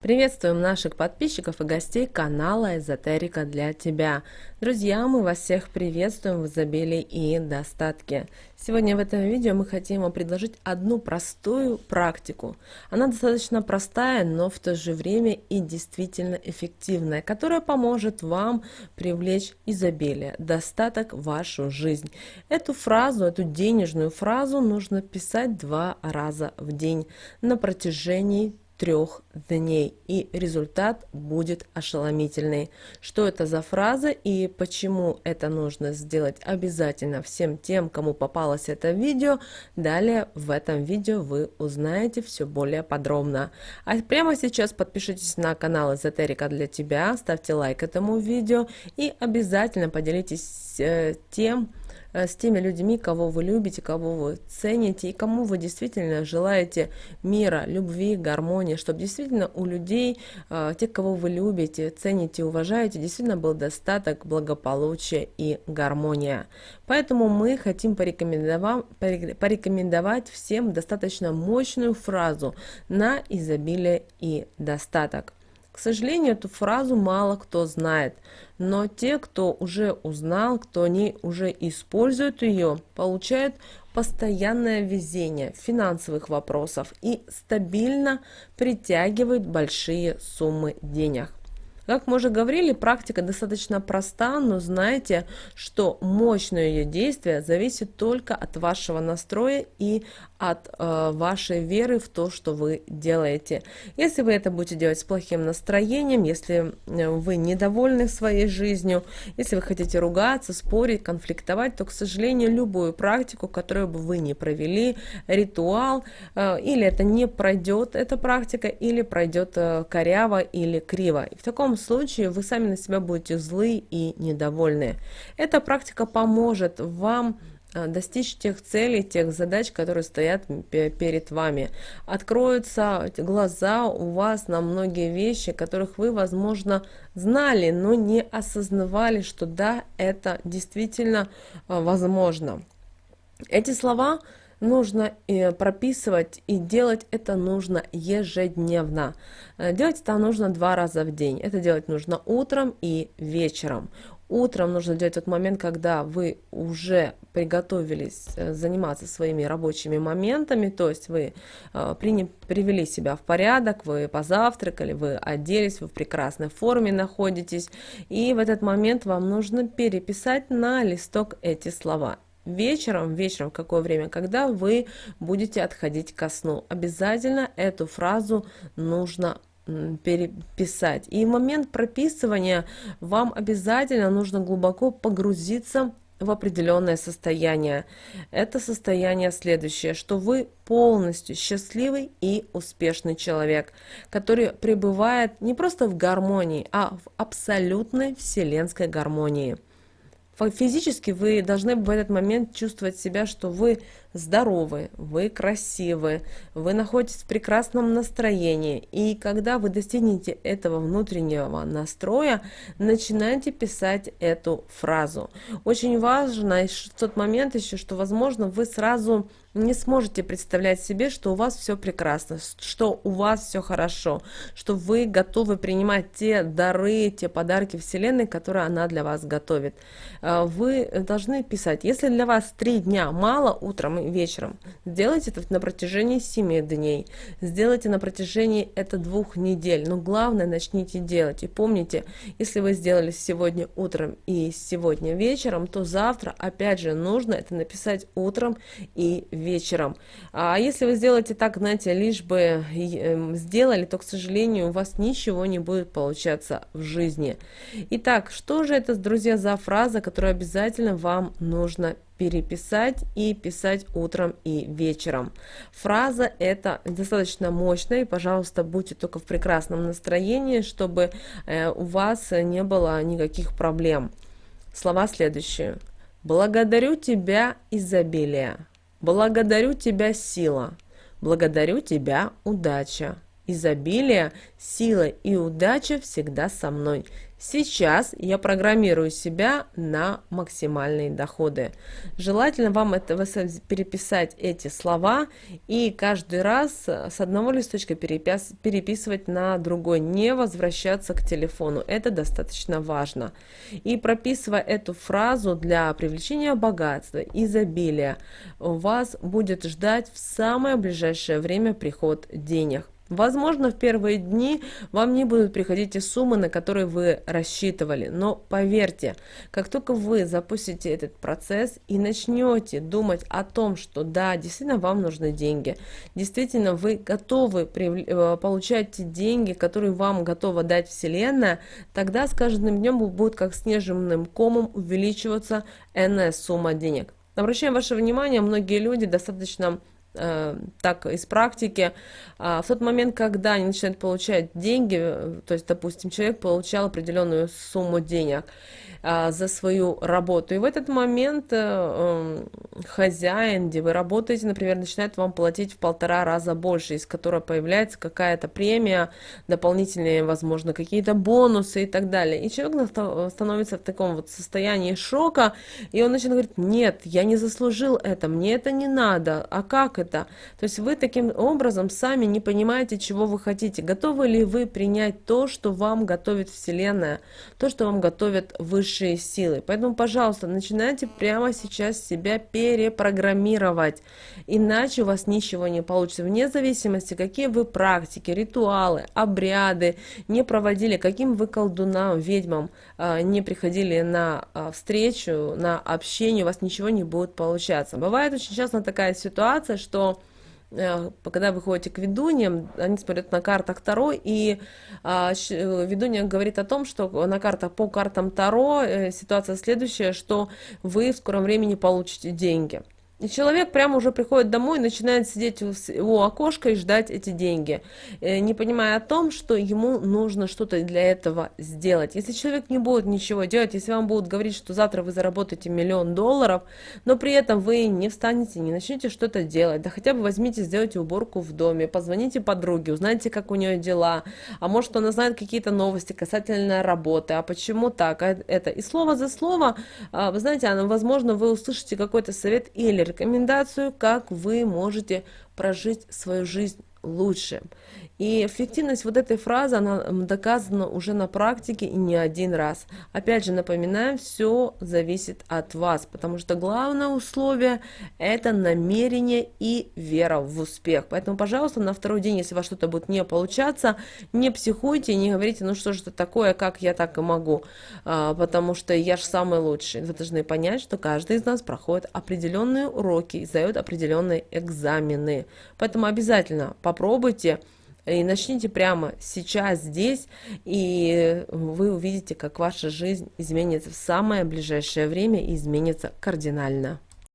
Приветствуем наших подписчиков и гостей канала Эзотерика для тебя. Друзья, мы вас всех приветствуем в изобилии и достатке. Сегодня в этом видео мы хотим вам предложить одну простую практику. Она достаточно простая, но в то же время и действительно эффективная, которая поможет вам привлечь изобилие, достаток в вашу жизнь. Эту фразу, эту денежную фразу нужно писать 2 раза в день на протяжении 3 дней, и результат будет ошеломительный. Что это за фраза и почему это нужно сделать обязательно всем тем, кому попалось это видео, далее в этом видео вы узнаете все более подробно. А прямо сейчас подпишитесь на канал Эзотерика для тебя, ставьте лайк этому видео и обязательно поделитесь с теми людьми, кого вы любите, кого вы цените и кому вы действительно желаете мира, любви, гармонии, чтобы действительно у людей, тех, кого вы любите, цените, уважаете, действительно был достаток, благополучие и гармония. Поэтому мы хотим порекомендовать всем достаточно мощную фразу на изобилие и достаток. К сожалению, эту фразу мало кто знает, но те, кто уже узнал, кто не уже использует ее, получают постоянное везение финансовых вопросов и стабильно притягивают большие суммы денег. Как мы уже говорили, практика достаточно проста, но знайте, что мощное ее действие зависит только от вашего настроя и от вашей веры в то, что вы делаете. Если вы это будете делать с плохим настроением, если вы недовольны своей жизнью, если вы хотите ругаться, спорить, конфликтовать, то, к сожалению, любую практику, которую бы вы не провели, ритуал, или это не пройдет, эта практика, или пройдет коряво или криво. И в таком случае вы сами на себя будете злы и недовольны. Эта практика поможет вам достичь тех целей, тех задач, которые стоят перед вами. Откроются глаза у вас на многие вещи, которых вы, возможно, знали, но не осознавали, что да, это действительно возможно. Эти слова нужно прописывать, и делать это нужно ежедневно. Делать это нужно 2 раза в день. Это делать нужно утром и вечером. Утром нужно делать тот момент, когда вы уже приготовились заниматься своими рабочими моментами, то есть вы привели себя в порядок, вы позавтракали, вы оделись, вы в прекрасной форме находитесь, и в этот момент вам нужно переписать на листок эти слова. Вечером, в какое время, когда вы будете отходить ко сну, обязательно эту фразу нужно переписать. И в момент прописывания вам обязательно нужно глубоко погрузиться в определенное состояние. Это состояние следующее, что вы полностью счастливый и успешный человек, который пребывает не просто в гармонии, а в абсолютной вселенской гармонии. Физически вы должны в этот момент чувствовать себя, что вы здоровы, вы красивы, вы находитесь в прекрасном настроении. И когда вы достигнете этого внутреннего настроя, начинайте писать эту фразу. Очень важно в тот момент еще, что, возможно, вы сразу не сможете представлять себе, что у вас все прекрасно, что у вас все хорошо, что вы готовы принимать те дары, те подарки Вселенной, которые она для вас готовит. Вы должны писать. Если для вас 3 дня мало, утром и вечером, сделайте это на протяжении 7 дней, сделайте на протяжении 2 недель, но главное, начните делать. И помните, если вы сделали сегодня утром и сегодня вечером, то завтра опять же нужно это написать утром и вечером. А если вы сделаете так, знаете, лишь бы сделали, то, к сожалению, у вас ничего не будет получаться в жизни. Итак, что же это, друзья, за фраза, которую обязательно вам нужно переписать и писать утром и вечером? Фраза эта достаточно мощная, и, пожалуйста, будьте только в прекрасном настроении, чтобы у вас не было никаких проблем. Слова следующие. Благодарю тебя, изобилие. Благодарю тебя, сила. Благодарю тебя, удача. Изобилие, сила и удача всегда со мной. Сейчас я программирую себя на максимальные доходы. Желательно вам переписать эти слова и каждый раз с одного листочка переписывать на другой, не возвращаться к телефону. Это достаточно важно. И прописывая эту фразу для привлечения богатства, изобилия, вас будет ждать в самое ближайшее время приход денег. Возможно, в первые дни вам не будут приходить те суммы, на которые вы рассчитывали, но поверьте, как только вы запустите этот процесс и начнете думать о том, что да, действительно вам нужны деньги, действительно вы готовы получать те деньги, которые вам готова дать Вселенная, тогда с каждым днем будет как снежным комом увеличиваться энная сумма денег. Обращаем ваше внимание, многие люди достаточно так из практики, в тот момент, когда они начинают получать деньги, то есть, допустим, человек получал определенную сумму денег за свою работу, и в этот момент хозяин, где вы работаете, например, начинает вам платить в 1,5 раза больше, из которой появляется какая-то премия, дополнительные, возможно, какие-то бонусы и так далее. И человек становится в таком вот состоянии шока, и он начинает говорить: нет, я не заслужил это, мне это не надо, а как это? То есть вы таким образом сами не понимаете, чего вы хотите. Готовы ли вы принять то, что вам готовит Вселенная, то, что вам готовят высшие силы? Поэтому, пожалуйста, начинайте прямо сейчас себя перепрограммировать, иначе у вас ничего не получится. Вне зависимости, какие вы практики, ритуалы, обряды не проводили, каким вы колдунам, ведьмам не приходили на встречу, на общение, у вас ничего не будет получаться. Бывает очень часто такая ситуация, что когда вы ходите к ведуньям, они смотрят на картах Таро, и ведунья говорит о том, что по картам Таро ситуация следующая, что вы в скором времени получите деньги. И человек прямо уже приходит домой и начинает сидеть у окошка и ждать эти деньги, не понимая о том, что ему нужно что-то для этого сделать. Если человек не будет ничего делать, если вам будут говорить, что завтра вы заработаете $1 000 000, но при этом вы не встанете, не начнете что-то делать, да хотя бы возьмите, сделайте уборку в доме, позвоните подруге, узнайте, как у нее дела, а может, она знает какие-то новости касательно работы, а почему так, это. И слово за слово, вы знаете, возможно, вы услышите какой-то совет или рекомендацию, как вы можете прожить свою жизнь лучше. И эффективность вот этой фразы, она доказана уже на практике и не один раз. Опять же, напоминаем, все зависит от вас, потому что главное условие – это намерение и вера в успех. Поэтому, пожалуйста, на второй день, если у вас что-то будет не получаться, не психуйте, не говорите: ну что же это такое, как я так и могу, потому что я же самый лучший. Вы должны понять, что каждый из нас проходит определенные уроки и сдает определенные экзамены. Поэтому обязательно попробуйте и начните прямо сейчас, здесь, и вы увидите, как ваша жизнь изменится в самое ближайшее время и изменится кардинально.